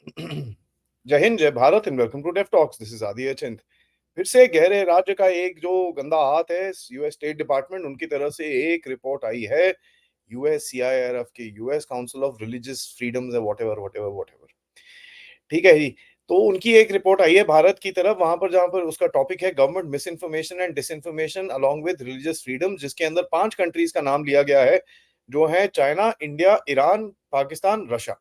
जय हिंद, जय Bharat and welcome to def talks. This is Aadi Achint. फिर से गहरे राज्य का एक जो गंदा हाथ है यूएस स्टेट डिपार्टमेंट, उनकी तरफ से एक रिपोर्ट आई है। यूएस सीआईआरएफ के US council of religious freedoms है, व्हाटएवर व्हाटएवर व्हाटएवर। ठीक है जी। तो उनकी एक रिपोर्ट आई है भारत की तरफ, वहां पर जहां पर उसका टॉपिक है government miss information and disinformation along with religious freedom, जिसके अंदर 5 कंट्रीज का नाम लिया गया है, जो है China, India, Iran, Pakistan, Russia.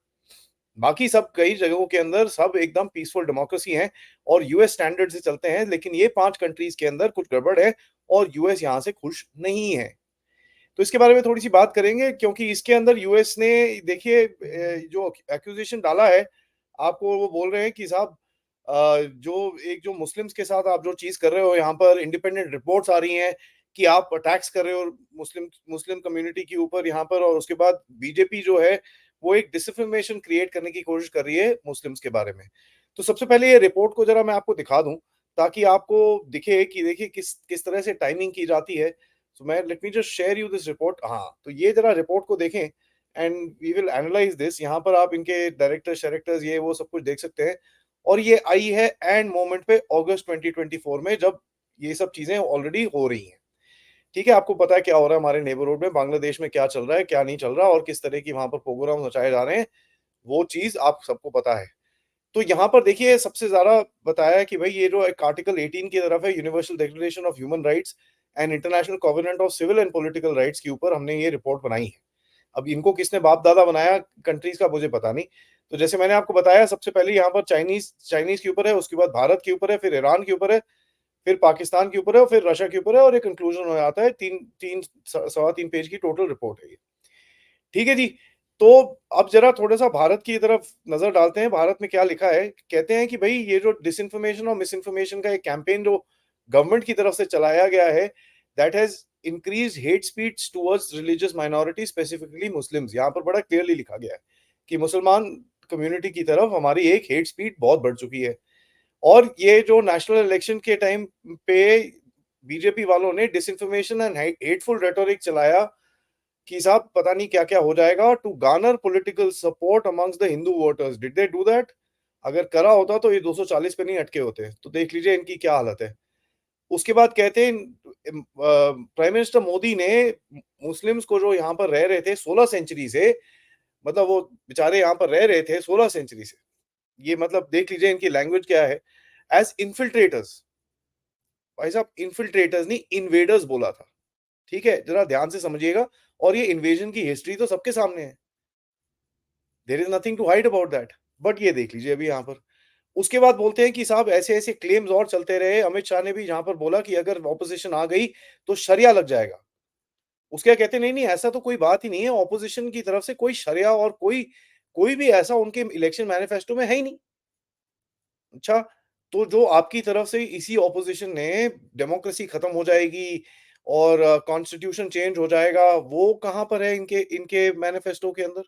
बाकी सब कई जगहों के अंदर सब एकदम पीसफुल डेमोक्रेसी हैं और यूएस स्टैंडर्ड से चलते हैं, लेकिन ये 5 कंट्रीज के अंदर कुछ गड़बड़ है और यूएस यहां से खुश नहीं है। तो इसके बारे में थोड़ी सी बात करेंगे, क्योंकि इसके अंदर यूएस ने, देखिए, जो एक्यूजेशन डाला है, आपको वो बोल रहे हैं कि साहब, जो मुस्लिम्स के साथ आप जो चीज कर रहे हो, यहाँ पर इंडिपेंडेंट रिपोर्ट्स आ रही हैं कि आप अटैक्स कर रहे हो मुस्लिम मुस्लिम कम्युनिटी के ऊपर यहाँ पर, और उसके बाद बीजेपी जो है वो एक डिसइंफॉर्मेशन क्रिएट करने की कोशिश कर रही है मुस्लिम्स के बारे में। तो सबसे पहले ये रिपोर्ट को जरा मैं आपको दिखा दूं, ताकि आपको दिखे कि देखिए किस किस तरह से टाइमिंग की जाती है। सो मैं let me just share you this report. हाँ, तो ये जरा रिपोर्ट को देखें and we will analyse this. यहाँ पर आप इनके डायरेक्टर्स ये वो सब कुछ देख सकते हैं। और ये आई है एंड मोमेंट पे अगस्त 2024 में, जब ये सब चीजें ऑलरेडी हो रही हैं। ठीक है, आपको पता है क्या हो रहा है हमारे नेबरहुड में, बांग्लादेश में क्या चल रहा है, क्या नहीं चल रहा, और किस तरह की वहां पर प्रोग्राम मचाए जा रहे हैं, वो चीज आप सबको पता है। तो यहाँ पर देखिए सबसे ज्यादा बताया है कि भाई ये जो एक आर्टिकल 18 की तरफ है, universal declaration of human rights and international covenant of civil and political rights के ऊपर हमने ये रिपोर्ट बनाई है। अब इनको किसने बाप दादा बनाया कंट्रीज का, मुझे पता नहीं। तो जैसे मैंने आपको बताया, सबसे पहले यहाँ पर चाइनीज चाइनीज के ऊपर है, उसके बाद भारत के ऊपर है, फिर ईरान के ऊपर है, फिर पाकिस्तान के ऊपर है, और फिर रशिया के ऊपर है, और एक कंक्लूजन हो जाता है। तीन तीन सवा 3 पेज की टोटल रिपोर्ट है ये। ठीक है जी। तो अब जरा थोड़ा सा भारत की तरफ नजर डालते हैं, भारत में क्या लिखा है। कहते हैं कि भाई ये जो डिसइंफॉर्मेशन और मिस इन्फॉर्मेशन का एक कैंपेन जो गवर्नमेंट की तरफ से चलाया गया है, that has increase hate speech towards religious minority, specifically Muslims. यहाँ पर बड़ा क्लियरली लिखा गया है कि मुसलमान कम्युनिटी की तरफ हमारी एक हेट स्पीच बहुत बढ़ चुकी है। और ये जो नेशनल इलेक्शन के टाइम पे बीजेपी वालों ने डिसइंफॉर्मेशन एंड हेटफुल रेटोरिक चलाया कि साहब पता नहीं क्या क्या हो जाएगा, to garner political support amongst the Hindu voters. Did they do that? अगर करा होता तो ये 240 पे नहीं अटके होते। तो देख लीजिए इनकी क्या हालत है। उसके बाद कहते हैं प्राइम मिनिस्टर मोदी ने मुस्लिम्स को जो यहाँ पर रह रहे थे 16 सेंचुरी से, मतलब वो बेचारे यहाँ पर रह रहे थे 16 सेंचुरी से, ये मतलब देख लीजिए इनकी लैंग्वेज क्या है, एज इन्फिल्ट्रेटर्स। भाई साहब, इन्फिल्ट्रेटर्स नहीं, इन्वेडर्स बोला था। ठीक है, जरा ध्यान से समझिएगा। और ये इन्वेजन की हिस्ट्री तो सबके सामने है, there is nothing to hide about that. But ये देख लीजिए अभी यहाँ पर। उसके बाद बोलते हैं कि साहब ऐसे ऐसे क्लेम्स और चलते रहे। अमित शाह ने भी यहाँ पर बोला कि अगर ऑपोजिशन आ गई तो शरिया लग जाएगा। उसके बाद कहते नहीं नहीं, ऐसा तो कोई बात ही नहीं है, ऑपोजिशन की तरफ से कोई शरिया और कोई कोई भी ऐसा उनके इलेक्शन मैनिफेस्टो में है ही नहीं। अच्छा, तो जो आपकी तरफ से इसी ऑपोजिशन ने डेमोक्रेसी खत्म हो जाएगी और कॉन्स्टिट्यूशन चेंज हो जाएगा, वो कहां पर है इनके इनके मैनिफेस्टो के अंदर?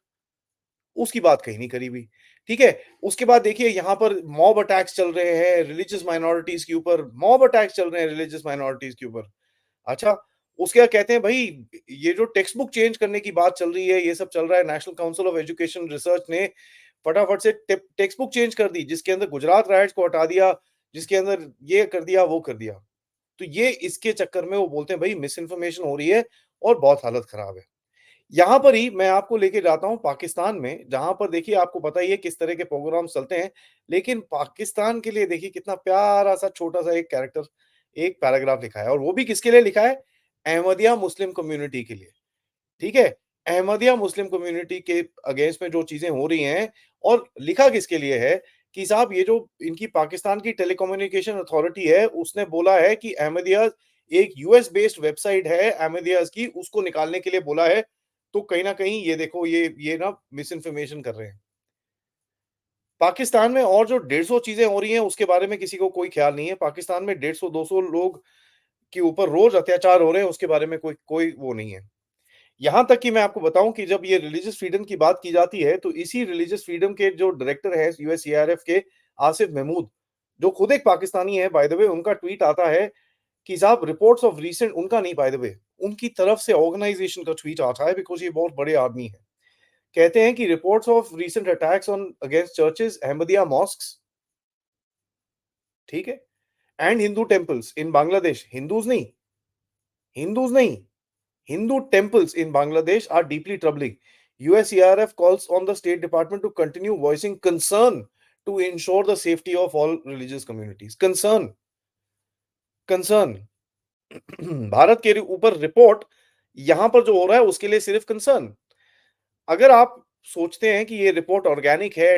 उसकी बात कहीं नहीं करी हुई। ठीक है। उसके बाद देखिए यहाँ पर मॉब अटैक्स चल रहे हैं रिलीजियस माइनॉरिटीज के ऊपर, मॉब अटैक्स चल रहे हैं रिलीजियस माइनॉरिटीज के ऊपर। अच्छा, उसके बाद कहते हैं भाई ये जो टेक्स्ट बुक चेंज करने की बात चल रही है, ये सब चल रहा है, national council of education research ने फटाफट से टेक्स्ट बुक चेंज कर दी, जिसके अंदर गुजरात राइट्स को हटा दिया, जिसके अंदर ये कर दिया वो कर दिया। तो ये इसके चक्कर में वो बोलते हैं भाई मिस इन्फॉर्मेशन हो रही है और बहुत हालत खराब है। यहाँ पर ही मैं आपको लेके जाता हूँ पाकिस्तान में, जहां पर देखिए आपको पता ही है किस तरह के प्रोग्राम चलते हैं। लेकिन पाकिस्तान के लिए देखिए कितना प्यारा सा छोटा सा एक कैरेक्टर, एक पैराग्राफ लिखा है, और वो भी किसके लिए लिखा है? अहमदिया मुस्लिम कम्युनिटी के लिए। ठीक है। अहमदिया मुस्लिम कम्युनिटी के अगेंस्ट में जो चीजें हो रही हैं, और लिखा किसके लिए है कि साहब ये जो इनकी पाकिस्तान की टेलीकम्युनिकेशन अथॉरिटी है, उसने बोला है कि अहमदिया एक यूएस बेस्ड वेबसाइट है अहमदियाज की, उसको निकालने के लिए बोला है। तो कहीं ना कहीं ये देखो, ये ना मिस इन्फॉर्मेशन कर रहे हैं। पाकिस्तान में और जो 150 चीजें हो रही हैं उसके बारे में किसी को कोई ख्याल नहीं है। पाकिस्तान में 150-200 लोग के ऊपर रोज अत्याचार हो रहे हैं, उसके बारे में कोई कोई वो नहीं है। यहां तक कि मैं आपको बताऊं कि जब ये रिलीजियस फ्रीडम की बात की जाती है, तो इसी रिलीजियस फ्रीडम के जो डायरेक्टर है यूएस सीआरएफ के, आसिफ महमूद, जो खुद एक पाकिस्तानी है बाय द वे, उनका ट्वीट आता है कि साहब रिपोर्ट्स ऑफ रीसेंट, उनका नहीं बाय द वे, उनकी तरफ से ऑर्गेनाइजेशन का ट्वीट आता है, बिकॉज ये बहुत बड़े आदमी है। कहते हैं कि reports of recent attacks on against churches, Ahmadiyya mosques, ठीक है? And Hindu temples in Bangladesh, Hindus नहीं, Hindu temples in Bangladesh are deeply troubling. USCRF calls on the State Department to continue voicing concern to ensure the safety of all religious communities. Concern Bharat के ऊपर report यहां पर जो हो रहा है उसके लिए सिर्फ कंसर्न। अगर आप सोचते हैं कि ये रिपोर्ट ऑर्गेनिक है,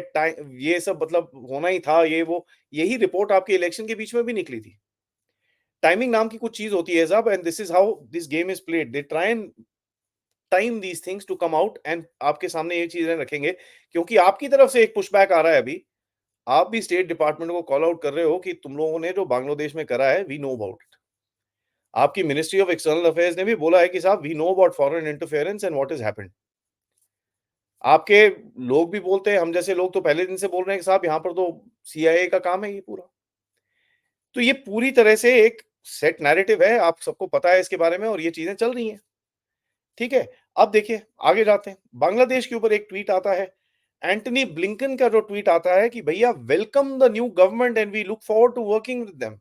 ये सब मतलब होना ही था, ये वो, यही रिपोर्ट आपके इलेक्शन के बीच में भी निकली थी। टाइमिंग नाम की कुछ चीज होती है साहब, and this is how this game is played. They try and time these things to come out and आपके सामने ये चीजें रखेंगे, क्योंकि आपकी तरफ से एक पुशबैक आ रहा है अभी। आप भी स्टेट डिपार्टमेंट को कॉल आउट कर रहे हो कि तुम लोगों ने जो बांग्लादेश में करा है, वी नो अबाउट इट। आपकी मिनिस्ट्री ऑफ एक्सटर्नल अफेयर्स ने भी बोला है कि साहब we know about foreign interference and what is happened. आपके लोग भी बोलते हैं, हम जैसे लोग तो पहले दिन से बोल रहे हैं कि साहब यहाँ पर तो सीआईए का काम है ये पूरा। तो ये पूरी तरह से एक सेट नैरेटिव है, आप सबको पता है इसके बारे में, और ये चीजें चल रही हैं। ठीक है? अब देखिए, आगे जाते हैं। बांग्लादेश के ऊपर एक ट्वीट आता है, एंटनी ब्लिंकन का जो ट्वीट आता है कि भैया welcome the new government and we look forward to working with them.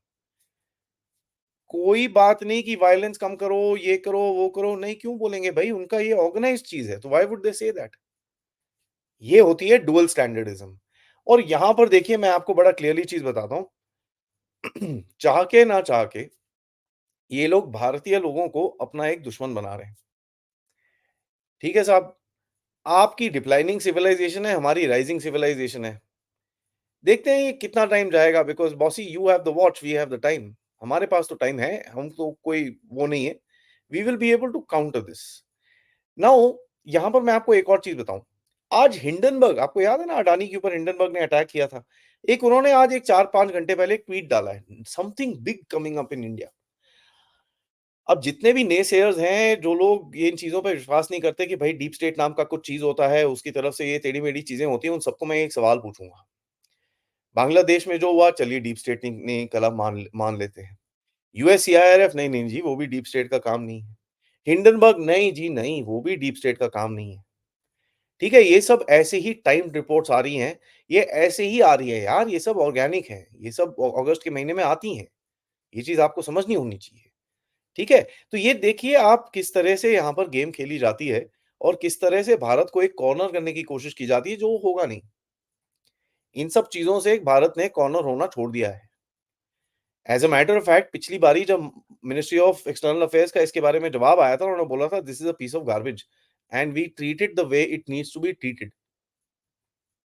कोई बात नहीं कि वायलेंस कम करो, ये करो, वो करो, नहीं क्यों बोलेंगे भाई, उनका ये ऑर्गेनाइज्ड चीज है, तो why would they say that? ये होती है डुअल स्टैंडर्डिज्म। और यहां पर देखिए, मैं आपको बड़ा क्लियरली चीज बताता हूं, चाह के ना चाह के ये लोग भारतीय लोगों को अपना एक दुश्मन बना रहे हैं। ठीक है साहब, आपकी डिक्लाइनिंग सिविलाइजेशन है, हमारी राइजिंग सिविलाइजेशन है। देखते हैं ये कितना टाइम जाएगा, because bossy you have the watch, we have the time. हमारे पास तो टाइम है, हम तो कोई वो नहीं है। We will be able to counter this. Now यहाँ पर मैं आपको एक और चीज़ बताऊँ। आज हिंडनबर्ग, आपको याद है ना अडानी के ऊपर हिंडनबर्ग ने अटैक किया था। एक उन्होंने आज एक 4-5 घंटे पहले एक ट्वीट डाला है, something big coming up in India. अब जितने भी नेसेयर्स हैं, जो लोग ये इन चीज़ों पे विश्वास नहीं करते कि भाई डीप स्टेट नाम का कुछ चीज़ होता है, उसकी तरफ से ये टेढ़ी-मेढ़ी चीज़ें होती हैं, उन सबको मैं एक सवाल पूछूँगा। बांग्लादेश में जो हुआ, चलिए डीप स्टेट ने कला मान मान लेते हैं। यूएससीआईआरएफ, नहीं, नहीं जी, वो भी डीप स्टेट का काम नहीं है। हिंडनबर्ग, नहीं जी नहीं, वो भी डीप स्टेट का काम नहीं है। ठीक है? ये सब ऐसे ही टाइम्ड रिपोर्ट्स आ रही हैं, ये ऐसे ही आ रही है यार, ये सब ऑर्गेनिक है, ये सब अगस्त के महीने में आती हैं। ये चीज़ आपको समझनी होनी चाहिए। ठीक है? तो ये देखिए आप किस तरह से यहाँ पर गेम खेली जाती है और किस तरह से भारत को एक कॉर्नर करने की कोशिश की जाती है, जो होगा नहीं। इन सब चीज़ों से भारत ने कॉर्नर होना छोड़ दिया है। As a matter of fact, पिछली बारी जब मिनिस्ट्री ऑफ एक्सटर्नल अफेयर्स का इसके बारे में जवाब आया था, उन्होंने बोला था this is a piece of garbage and we treat it the way it needs to be treated.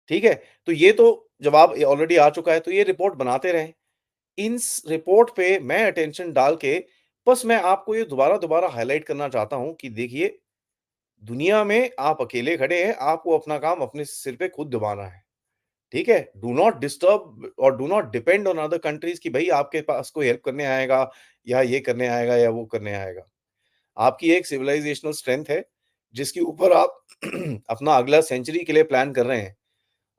ठीक है? तो ये तो जवाब ऑलरेडी आ चुका है, तो ये रिपोर्ट बनाते रहें। इस रिपोर्ट पे मैं अटेंशन डाल के बस मैं आपको ये दोबारा-दोबारा हाइलाइट करना चाहता हूँ कि देखिए, दुनिया में आप अकेले खड़े हैं, आपको अपना काम अपने सिर पे खुद दबाना है। ठीक है? डू नॉट डिस्टर्ब और do not depend on other countries कि भई आपके पास कोई हेल्प करने आएगा या ये करने आएगा या वो करने आएगा। आपकी एक सिविलाइजेशनल स्ट्रेंथ है, जिसके ऊपर आप अपना अगला सेंचुरी के लिए प्लान कर रहे हैं।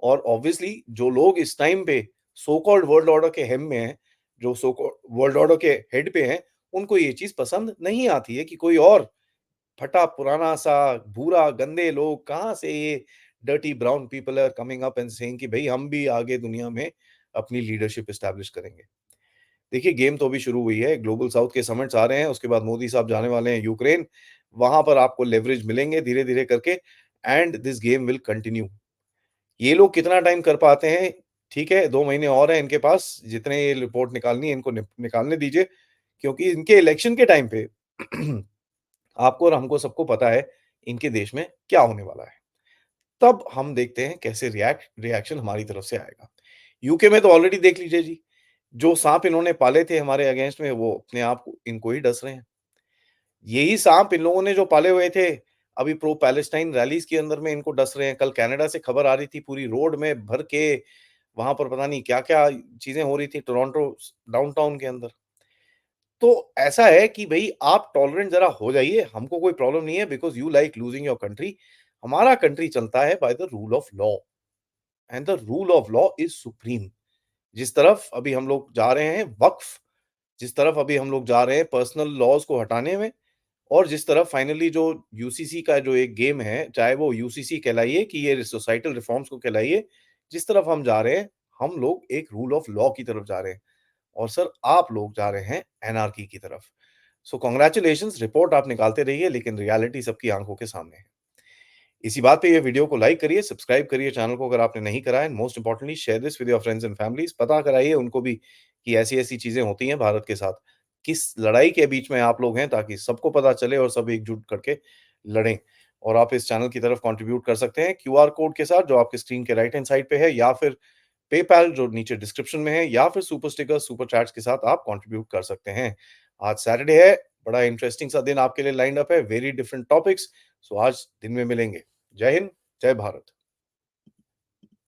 और ऑब्वियसली जो लोग इस टाइम पे सो कॉल्ड वर्ल्ड ऑर्डर के हेम में हैं, जो सो कॉल्ड वर्ल्ड ऑर्डर के हेड पे हैं, उनको ये चीज़ पसंद नहीं आती है कि कोई और फटा पुराना सा भूरा गंदे लोग कहाँ से ये dirty brown people are coming up and saying कि भई हम भी आगे दुनिया में अपनी लीडरशिप एस्टैब्लिश करेंगे। देखिए गेम तो अभी शुरू हुई है, ग्लोबल साउथ के समिट्स आ रहे हैं, उसके बाद मोदी साहब जाने वाले हैं यूक्रेन, वहाँ पर आपको लेवरेज मिलेंगे धीरे-धीरे करके and this game will continue. ये लोग कितना टाइम कर पाते हैं, ठीक है, 2 महीने और हैं इनके पास, जितने ये रिपोर्ट निकालनी है इनको निकालने दीजिए, क्योंकि इनके इलेक्शन के टाइम पे आपको और हमको सबको पता है, इनके देश में क्या होने वाला है। तब हम देखते हैं कैसे रिएक्शन हमारी तरफ से आएगा। यूके में तो ऑलरेडी देख लीजिए जी, जो साँप इन्होंने पाले थे हमारे अगेंस्ट में, वो अपने आप को इनको ही डस रहे हैं। यही साँप इन लोगों ने जो पाले हुए थे, अभी प्रो पैलेस्टाइन रैलीज़ के अंदर में इनको डस रहे हैं। कल कनाडा से खबर आ रही थी, पूरी रोड में भर के वहाँ पर पता नहीं क्या-क्या चीज़ें हो रही थी टोरंटो डाउनटाउन के अंदर। तो ऐसा है कि भई आप टॉलरेंट ज़रा हो जाइए, हमको कोई प्रॉब्लम नहीं है because you like losing your country. हमारा कंट्री चलता है by the rule of law and the rule of law is supreme. जिस तरफ अभी हम लोग जा रहे हैं वक्फ, जिस तरफ अभी हम लोग जा रहे हैं पर्सनल लॉज़ को हटाने में, और जिस तरह फाइनली जो यूसीसी का जो एक गेम है, चाहे वो यूसीसी कहलाइए कि ये सोसाइटल रिफॉर्म्स को कहलाइए, जिस तरफ हम जा रहे हैं, हम लोग एक रूल ऑफ लॉ की तरफ जा रहे हैं और सर आप लोग जा रहे हैं एनार्की की तरफ। सो कांग्रेचुलेशंस, रिपोर्ट आप निकालते रहिए लेकिन रियलिटी सबकी आँखों के सामने है। इसी बात पे ये वीडियो को लाइक करिए, सब्सक्राइब करिए चैनल को अगर आपने नहीं करा है and most importantly share this with your friends and families. पता कराइए उनको भी कि ऐसी-ऐसी चीज़ें होती हैं भारत के साथ। किस लड़ाई के बीच में आप लोग हैं ताकि सबको पता चले और सब एकजुट करके लड़ें। और आप इस चैनल की तरफ कंट्रीब्यूट कर सकते हैं क्यूआर कोड के साथ जो आपके स्क्रीन के राइट हैंड साइड पे है या फिर पेपैल जो नीचे डिस्क्रिप्शन में है या फिर सुपर स्टिकर्स, सुपर चैट्स के साथ आप कंट्रीब्यूट कर सकते हैं। आज सैटरडे है, बड़ा इंटरेस्टिंग सा दिन आपके लिए लाइन्ड अप है, वेरी डिफरेंट टॉपिक्स। सो आज दिन में मिलेंगे। जय हिंद, जय भारत।